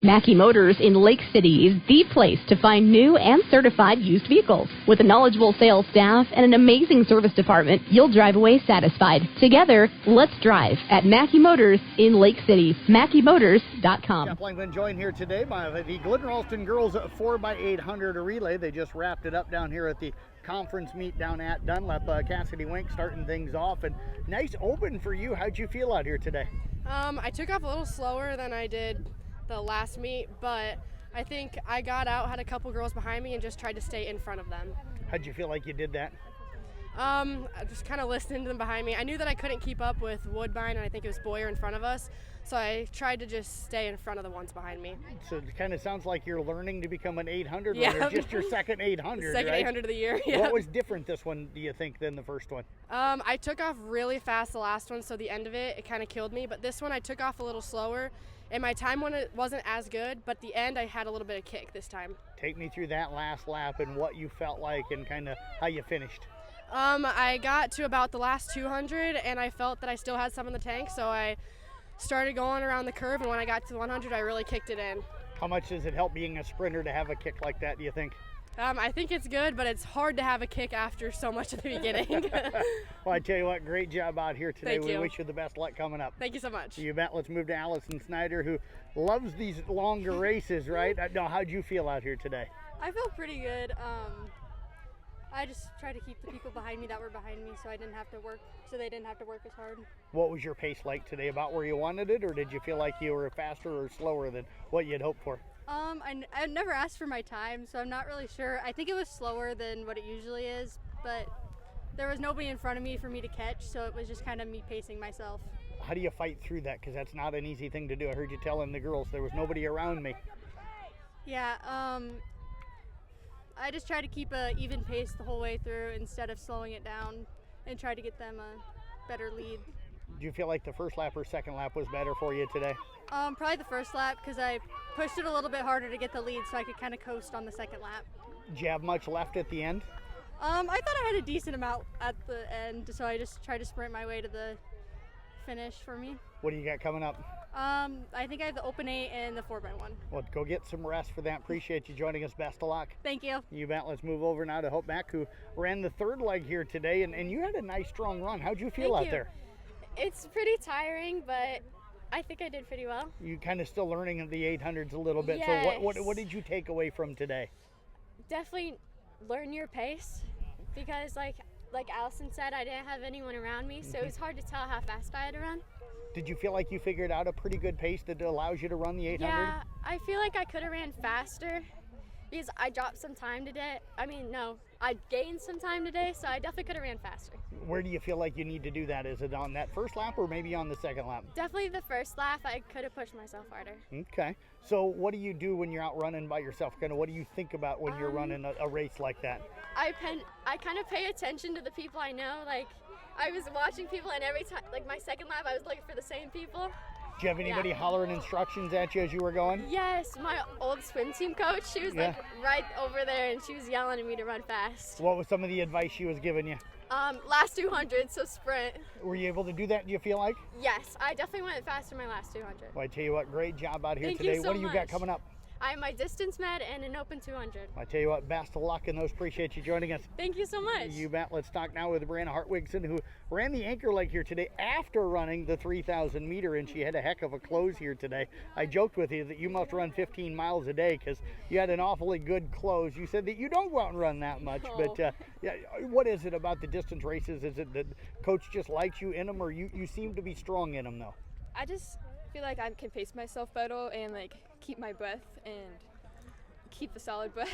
Mackey Motors in Lake City is the place to find new and certified used vehicles. With a knowledgeable sales staff and an amazing service department, you'll drive away satisfied. Together, let's drive at Mackey Motors in Lake City. MackeyMotors.com. Jeff Langland joined here today by the Glidden Ralston Girls 4x800 relay. They just wrapped it up down here at the conference meet down at Dunlap. Kassidy Wenck starting things off, and nice open for you. How'd you feel out here today? I took off a little slower than I did the last meet, but I think I got out, had a couple girls behind me, and just tried to stay in front of them. How'd you feel like you did that? I just kind of listened to them behind me. I knew that I couldn't keep up with Woodbine, and I think it was Boyer in front of us, so I tried to just stay in front of the ones behind me. So it kind of sounds like you're learning to become an 800 yeah. runner, just your second 800, Second right? 800 of the year, yeah. What was different this one, do you think, than the first one? I took off really fast the last one, so the end of it kind of killed me, but this one I took off a little slower. And my time wasn't as good, but the end I had a little bit of kick this time. Take me through that last lap and what you felt like and kind of how you finished. I got to about the last 200 and I felt that I still had some in the tank, so I started going around the curve, and when I got to the 100 I really kicked it in. How much does it help being a sprinter to have a kick like that, do you think? I think it's good, but it's hard to have a kick after so much at the beginning. Well, I tell you what, great job out here today. Thank you. We wish you the best luck coming up. Thank you so much. You bet. Let's move to Allison Snyder, who loves these longer races, right? Now, how'd you feel out here today? I felt pretty good. I just tried to keep the people behind me that were behind me, so they didn't have to work as hard. What was your pace like today? About where you wanted it, or did you feel like you were faster or slower than what you had hoped for? I never asked for my time, so I'm not really sure. I think it was slower than what it usually is, but there was nobody in front of me for me to catch, so it was just kind of me pacing myself. How do you fight through that? Because that's not an easy thing to do. I heard you telling the girls there was nobody around me. Yeah, I just try to keep an even pace the whole way through instead of slowing it down and try to get them a better lead. Do you feel like the first lap or second lap was better for you today? Probably the first lap, because I pushed it a little bit harder to get the lead so I could kind of coast on the second lap. Did you have much left at the end? I thought I had a decent amount at the end, so I just tried to sprint my way to the finish for me. What do you got coming up? I think I have the open 8 and the 4x1. Well, go get some rest for that. Appreciate you joining us. Best of luck. Thank you. You bet. Let's move over now to Hope Mack, who ran the third leg here today, and you had a nice strong run. How'd you feel out there? It's pretty tiring, but I think I did pretty well. You kind of still learning the 800s a little bit. Yes. So what did you take away from today? Definitely learn your pace, because like Allison said, I didn't have anyone around me, so it was hard to tell how fast I had to run. Did you feel like you figured out a pretty good pace that allows you to run the 800? Yeah, I feel like I could have ran faster because I dropped some time today. I gained some time today, so I definitely could have ran faster. Where do you feel like you need to do that? Is it on that first lap or maybe on the second lap? Definitely the first lap, I could have pushed myself harder. Okay. So what do you do when you're out running by yourself? Kind of what do you think about when you're running a race like that? I kind of pay attention to the people I know. Like, I was watching people, and every time, like my second lap, I was looking for the same people. Do you have anybody hollering instructions at you as you were going? Yes, my old swim team coach, she was like right over there, and she was yelling at me to run fast. What was some of the advice she was giving you? Last 200, so sprint. Were you able to do that, do you feel like? Yes, I definitely went faster my last 200. Well, I tell you what, great job out here Thank today. You so what do you much. got coming up? I have my distance med and an open 200. I tell you what, best of luck in those. Appreciate you joining us. Thank you so much. You bet. Let's talk now with Brianna Hartwigsen, who ran the anchor leg here today after running the 3,000 meter, and she had a heck of a close here today. I joked with you that you must run 15 miles a day because you had an awfully good close. You said that you don't go out and run that much, but yeah, what is it about the distance races? Is it that coach just likes you in them, or you seem to be strong in them though? I just feel like I can pace myself better and like keep my breath and keep the solid breath,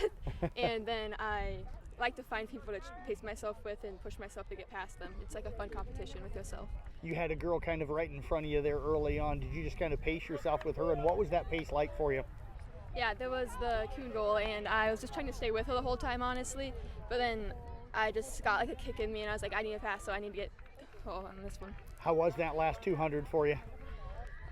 and then I like to find people to pace myself with and push myself to get past them. It's like a fun competition with yourself. You had a girl kind of right in front of you there early on. Did you just kind of pace yourself with her, and what was that pace like for you? Yeah, there was the Coon goal, and I was just trying to stay with her the whole time, honestly, but then I just got like a kick in me, and I was like, I need to pass, so I need to get on this one. How was that last 200 for you?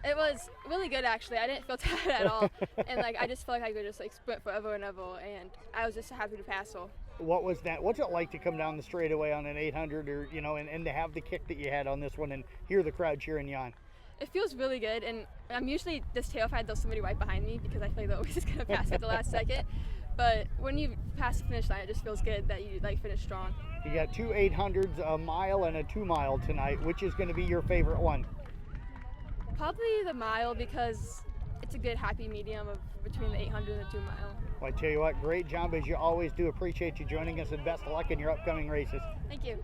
It was really good, actually. I didn't feel tired at all, and like I just felt like I could just like sprint forever and ever, and I was just happy to pass her. What was that? What's it like to come down the straightaway on an 800, or and to have the kick that you had on this one and hear the crowd cheering you on? It feels really good, and I'm usually this tail if I had somebody right behind me because I feel like they're always going to pass at the last second. But when you pass the finish line, it just feels good that you finish strong. You got 2 800s, a mile and a 2 mile tonight. Which is going to be your favorite one? Probably the mile because it's a good happy medium of between the 800 and the 2 mile. Well, I tell you what, great job as you always do. Appreciate you joining us, and best of luck in your upcoming races. Thank you.